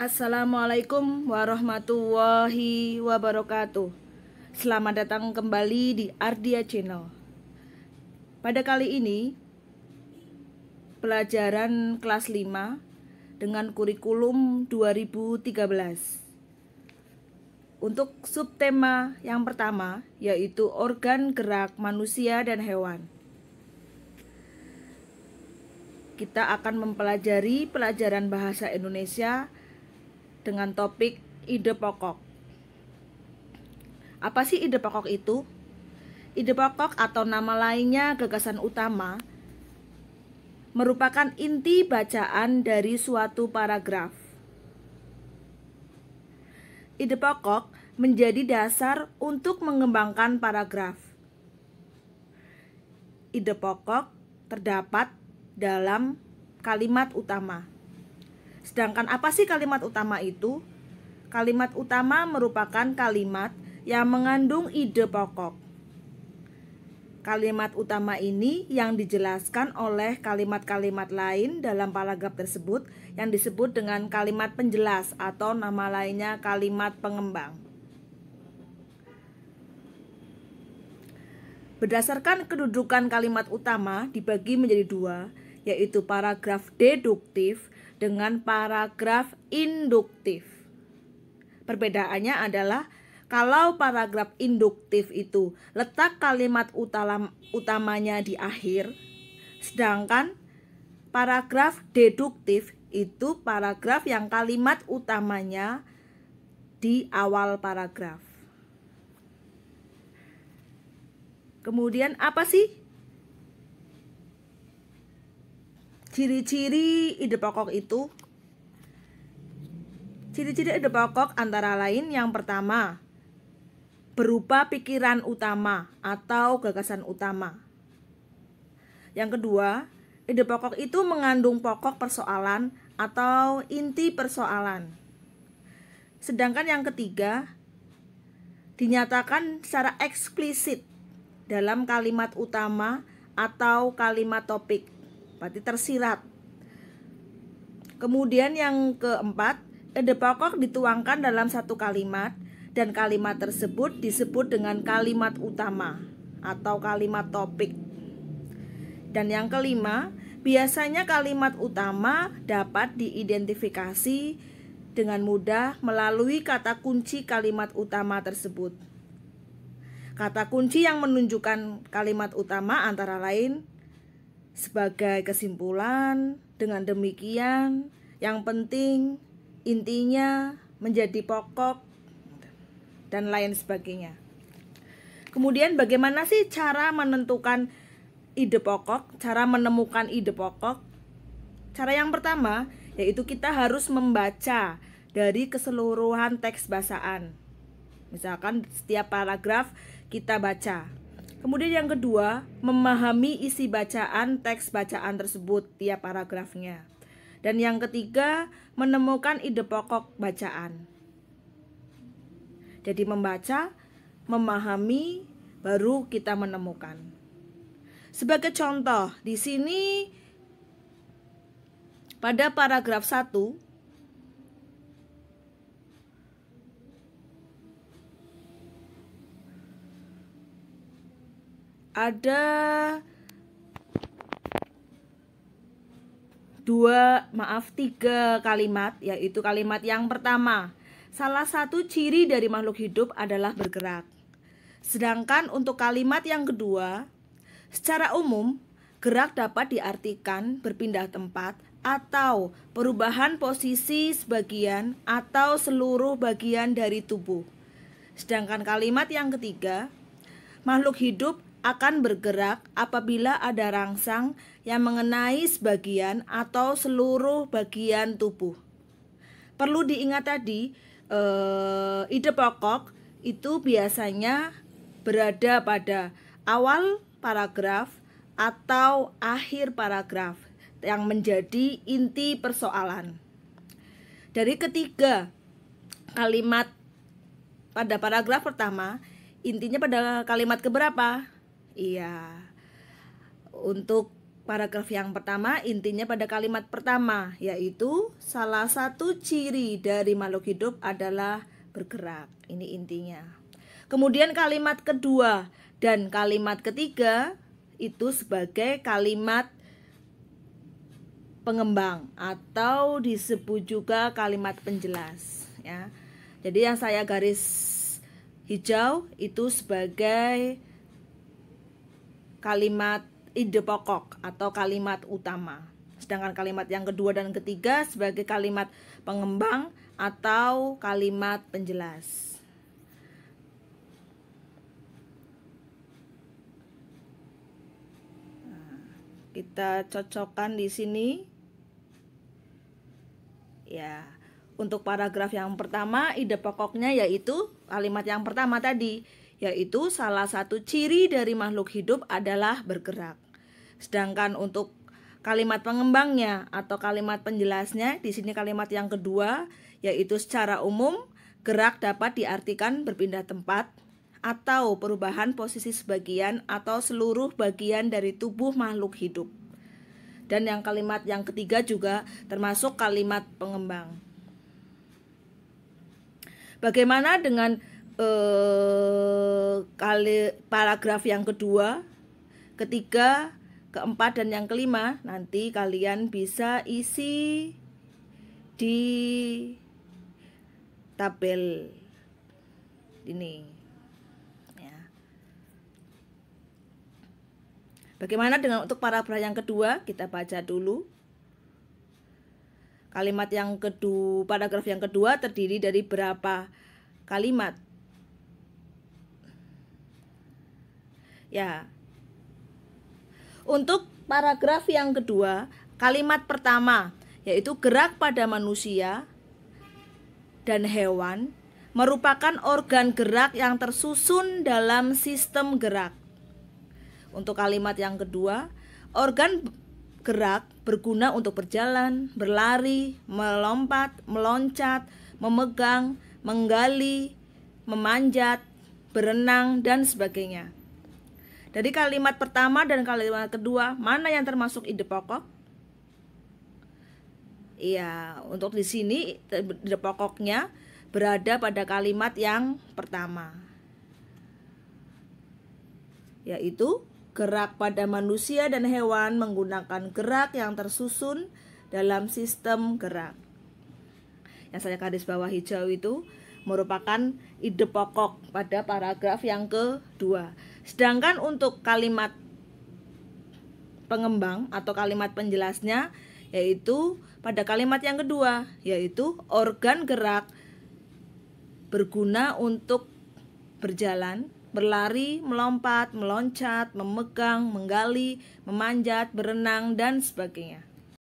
Assalamualaikum warahmatullahi wabarakatuh. Selamat datang kembali di Ardia Channel. Pada kali ini pelajaran kelas 5 dengan kurikulum 2013. Untuk subtema yang pertama yaitu organ gerak manusia dan hewan. Kita akan mempelajari pelajaran bahasa Indonesia dengan topik ide pokok. Apa sih ide pokok itu? Ide pokok atau nama lainnya gagasan utama merupakan inti bacaan dari suatu paragraf. Ide pokok menjadi dasar untuk mengembangkan paragraf. Ide pokok terdapat dalam kalimat utama. Sedangkan apa sih kalimat utama itu? Kalimat utama merupakan kalimat yang mengandung ide pokok. Kalimat utama ini yang dijelaskan oleh kalimat-kalimat lain dalam paragraf tersebut yang disebut dengan kalimat penjelas atau nama lainnya kalimat pengembang. Berdasarkan kedudukan kalimat utama dibagi menjadi dua, yaitu paragraf deduktif dengan paragraf induktif. Perbedaannya adalah kalau paragraf induktif itu letak kalimat utamanya di akhir, sedangkan paragraf deduktif itu paragraf yang kalimat utamanya di awal paragraf. Kemudian apa sih ciri-ciri ide pokok itu? Ciri-ciri ide pokok antara lain yang pertama, berupa pikiran utama atau gagasan utama. Yang kedua, ide pokok itu mengandung pokok persoalan atau inti persoalan. Sedangkan yang ketiga, dinyatakan secara eksplisit dalam kalimat utama atau kalimat topik. Berarti tersirat. Kemudian yang keempat, ide pokok dituangkan dalam satu kalimat dan kalimat tersebut disebut dengan kalimat utama atau kalimat topik. Dan yang kelima, biasanya kalimat utama dapat diidentifikasi dengan mudah melalui kata kunci kalimat utama tersebut. Kata kunci yang menunjukkan kalimat utama antara lain sebagai kesimpulan, dengan demikian, yang penting, intinya, menjadi pokok, dan lain sebagainya. Kemudian bagaimana sih cara menentukan ide pokok, cara menemukan ide pokok? Cara yang pertama, yaitu kita harus membaca dari keseluruhan teks bacaan. Misalkan setiap paragraf kita baca. Kemudian yang kedua, memahami isi bacaan teks bacaan tersebut tiap paragrafnya. Dan yang ketiga, menemukan ide pokok bacaan. Jadi membaca, memahami, baru kita menemukan. Sebagai contoh, di sini pada paragraf 1 ada tiga kalimat, yaitu kalimat yang pertama, salah satu ciri dari makhluk hidup adalah bergerak. Sedangkan untuk kalimat yang kedua, secara umum gerak dapat diartikan berpindah tempat atau perubahan posisi sebagian atau seluruh bagian dari tubuh. Sedangkan kalimat yang ketiga, makhluk hidup akan bergerak apabila ada rangsang yang mengenai sebagian atau seluruh bagian tubuh. Perlu diingat tadi, ide pokok itu biasanya berada pada awal paragraf atau akhir paragraf yang menjadi inti persoalan. Dari ketiga kalimat pada paragraf pertama, intinya pada kalimat keberapa? Iya, untuk paragraf yang pertama intinya pada kalimat pertama, yaitu salah satu ciri dari makhluk hidup adalah bergerak. Ini intinya. Kemudian kalimat kedua dan kalimat ketiga itu sebagai kalimat pengembang atau disebut juga kalimat penjelas, ya. Jadi yang saya garis hijau itu sebagai kalimat ide pokok atau kalimat utama. Sedangkan kalimat yang kedua dan ketiga sebagai kalimat pengembang atau kalimat penjelas. Kita cocokkan di sini. Ya, untuk paragraf yang pertama ide pokoknya yaitu kalimat yang pertama tadi, yaitu salah satu ciri dari makhluk hidup adalah bergerak. Sedangkan untuk kalimat pengembangnya atau kalimat penjelasnya di sini kalimat yang kedua, yaitu secara umum gerak dapat diartikan berpindah tempat atau perubahan posisi sebagian atau seluruh bagian dari tubuh makhluk hidup. Dan yang kalimat yang ketiga juga termasuk kalimat pengembang. Bagaimana dengan paragraf yang kedua, ketiga, keempat, dan yang kelima? Nanti kalian bisa isi di tabel ini, ya. Bagaimana dengan untuk paragraf yang kedua? Kita baca dulu. Kalimat yang kedua, paragraf yang kedua terdiri dari berapa kalimat? Ya. Untuk paragraf yang kedua, kalimat pertama yaitu gerak pada manusia dan hewan merupakan organ gerak yang tersusun dalam sistem gerak. Untuk kalimat yang kedua, organ gerak berguna untuk berjalan, berlari, melompat, meloncat, memegang, menggali, memanjat, berenang, dan sebagainya. Dari kalimat pertama dan kalimat kedua, mana yang termasuk ide pokok? Iya, untuk di sini ide pokoknya berada pada kalimat yang pertama, yaitu gerak pada manusia dan hewan menggunakan gerak yang tersusun dalam sistem gerak. Yang saya garis bawah hijau itu merupakan ide pokok pada paragraf yang kedua. Sedangkan untuk kalimat pengembang atau kalimat penjelasnya yaitu pada kalimat yang kedua, yaitu organ gerak berguna untuk berjalan, berlari, melompat, meloncat, memegang, menggali, memanjat, berenang, dan sebagainya.